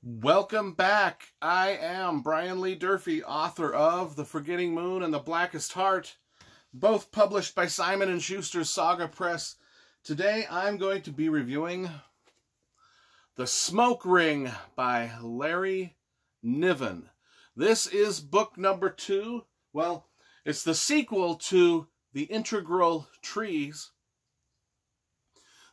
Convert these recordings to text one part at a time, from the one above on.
Welcome back. I am Brian Lee Durfee, author of The Forgetting Moon and The Blackest Heart, both published by Simon & Schuster's Saga Press. Today I'm going to be reviewing The Smoke Ring by Larry Niven. This is book number 2. Well, it's the sequel to The Integral Trees.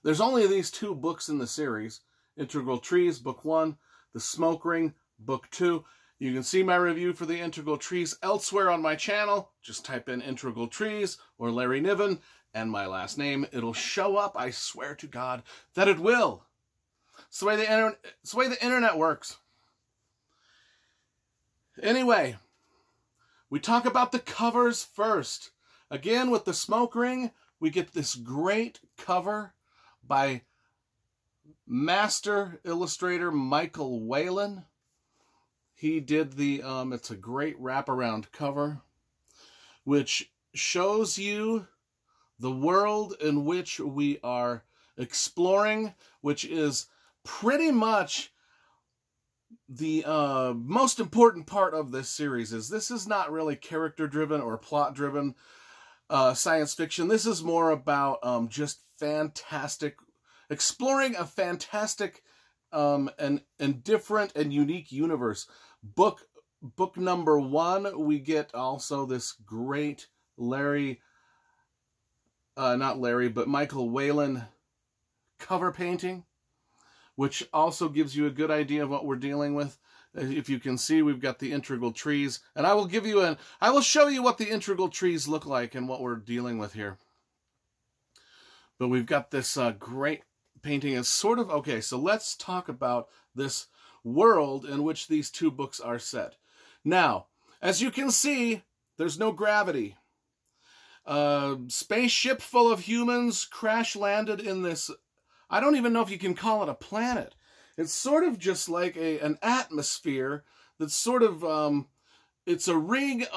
There's only these 2 books in the series. Integral Trees, book 1. The Smoke Ring, book 2. You can see my review for the Integral Trees elsewhere on my channel. Just type in Integral Trees or Larry Niven and my last name. It'll show up. I swear to God that it will. It's the way the internet works. Anyway, we talk about the covers first. Again, with the Smoke Ring, we get this great cover by master illustrator Michael Whelan. He did the, it's a great wraparound cover, which shows you the world in which we are exploring, which is pretty much the most important part of this series. This is not really character-driven or plot-driven science fiction. This is more about just fantastic exploring a fantastic and different and unique universe. Book number 1, we get also this great Michael Whelan cover painting, which also gives you a good idea of what we're dealing with. If you can see, we've got the Integral Trees, and I will show you what the Integral Trees look like and what we're dealing with here. But we've got this great painting. Is sort of okay. So let's talk about this world in which these 2 books are set. Now, as you can see, there's no gravity. Spaceship full of humans crash landed in this. I don't even know if you can call it a planet. It's sort of just like an atmosphere that's sort of it's a ring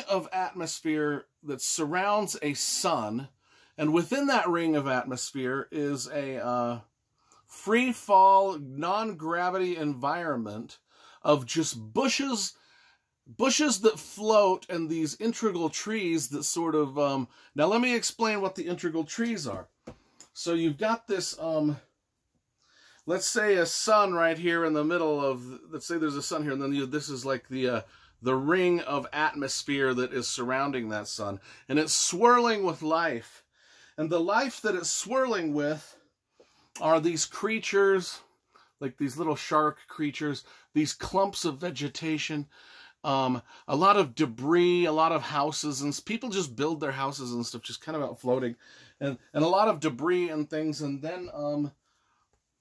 of atmosphere that surrounds a sun. And within that ring of atmosphere is a free-fall, non-gravity environment of just bushes that float, and these integral trees that sort of... Now, let me explain what the integral trees are. So you've got this, let's say a sun right here in the middle of... Let's say there's a sun here, and then this is like the ring of atmosphere that is surrounding that sun. And it's swirling with life. And the life that it's swirling with are these creatures, like these little shark creatures, these clumps of vegetation, a lot of debris, a lot of houses, and people just build their houses and stuff, just kind of out floating, and a lot of debris and things. And then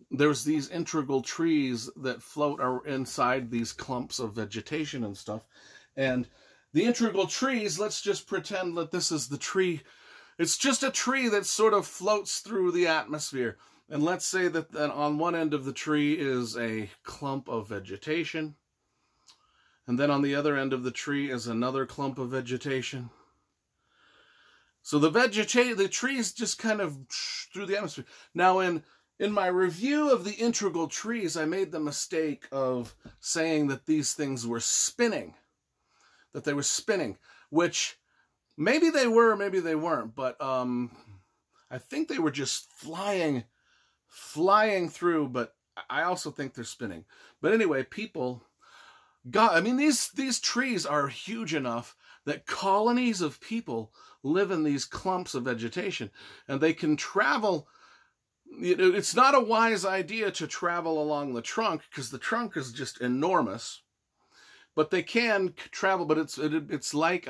there's these integral trees that float inside these clumps of vegetation and stuff. And the integral trees, let's just pretend that this is the tree. It's just a tree that sort of floats through the atmosphere. And let's say that on one end of the tree is a clump of vegetation. And then on the other end of the tree is another clump of vegetation. So the trees just kind of through the atmosphere. Now in my review of the Integral Trees, I made the mistake of saying that these things were spinning. That they were spinning, which... maybe they were, maybe they weren't, but I think they were just flying through, but I also think they're spinning. But anyway, these trees are huge enough that colonies of people live in these clumps of vegetation, and they can travel. It's not a wise idea to travel along the trunk, because the trunk is just enormous, but they can travel, but it's like...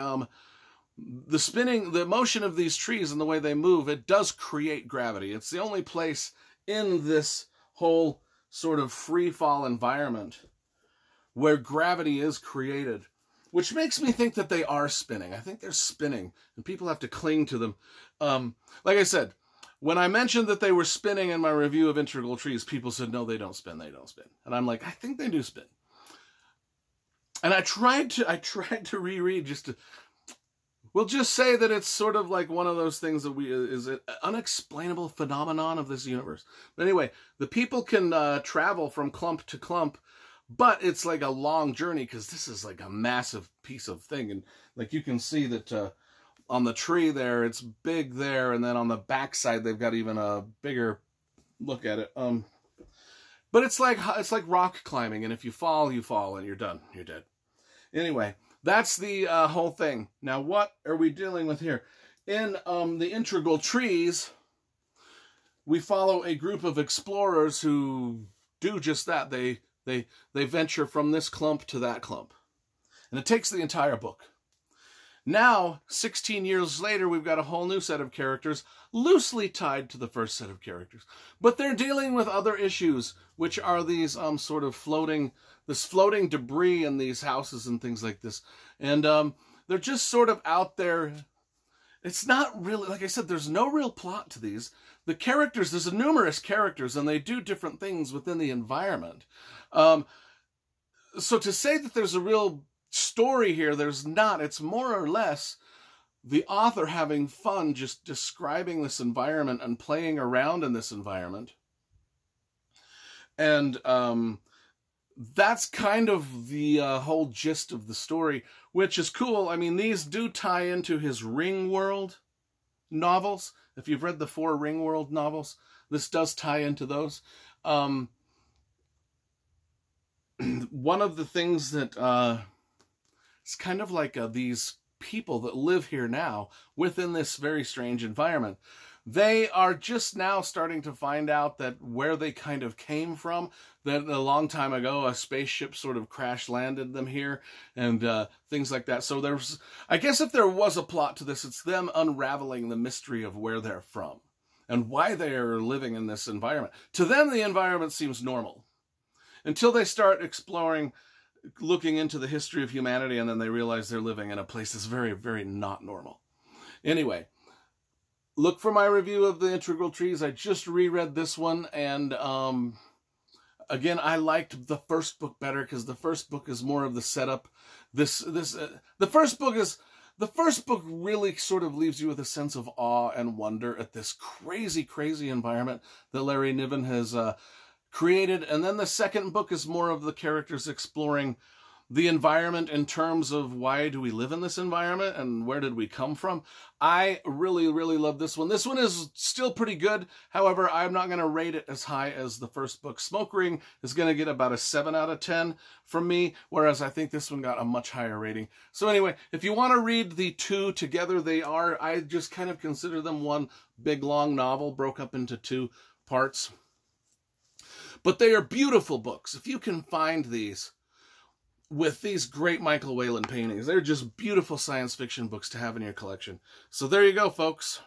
the motion of these trees and the way they move, it does create gravity. It's the only place in this whole sort of free fall environment where gravity is created, which makes me think that they are spinning. I think they're spinning, and people have to cling to them. Like I said, when I mentioned that they were spinning in my review of Integral Trees, people said, no, they don't spin, they don't spin. And I'm like, I think they do spin. And I tried to reread just to... we'll just say that it's sort of like one of those things that is an unexplainable phenomenon of this universe. But anyway, the people can travel from clump to clump, but it's like a long journey because this is like a massive piece of thing. And like you can see that on the tree there, it's big there, and then on the backside they've got even a bigger look at it. But it's like rock climbing, and if you fall, and you're done. You're dead. Anyway, that's the whole thing. Now, what are we dealing with here? In the integral trees, we follow a group of explorers who do just that. They venture from this clump to that clump. And it takes the entire book. Now, 16 years later, we've got a whole new set of characters, loosely tied to the first set of characters. But they're dealing with other issues, which are these sort of floating debris in these houses and things like this. And they're just sort of out there. It's not really, like I said, there's no real plot to these. The characters, there's numerous characters, and they do different things within the environment. So to say that there's a real story here, there's not. It's more or less the author having fun just describing this environment and playing around in this environment. And that's kind of the whole gist of the story, which is cool. I mean, these do tie into his Ringworld novels. If you've read the 4 Ringworld novels, this does tie into those. One of the things that it's kind of like these people that live here now within this very strange environment. They are just now starting to find out that where they kind of came from, that a long time ago a spaceship sort of crash landed them here and things like that. So there's, I guess if there was a plot to this, it's them unraveling the mystery of where they're from and why they are living in this environment. To them, the environment seems normal until they start exploring, looking into the history of humanity, and then they realize they're living in a place that's very, very not normal. Anyway, look for my review of the Integral Trees. I just reread this one, and again, I liked the first book better because the first book is more of the setup. The first book really sort of leaves you with a sense of awe and wonder at this crazy, crazy environment that Larry Niven has created. And then the second book is more of the characters exploring the environment in terms of why do we live in this environment and where did we come from. I really, really love this one. This one is still pretty good. However, I'm not going to rate it as high as the first book. Smoke Ring is going to get about a 7 out of 10 from me, whereas I think this one got a much higher rating. So anyway, if you want to read the two together, I just kind of consider them one big long novel broke up into 2 parts. But they are beautiful books. If you can find these with these great Michael Whelan paintings, they're just beautiful science fiction books to have in your collection. So there you go, folks.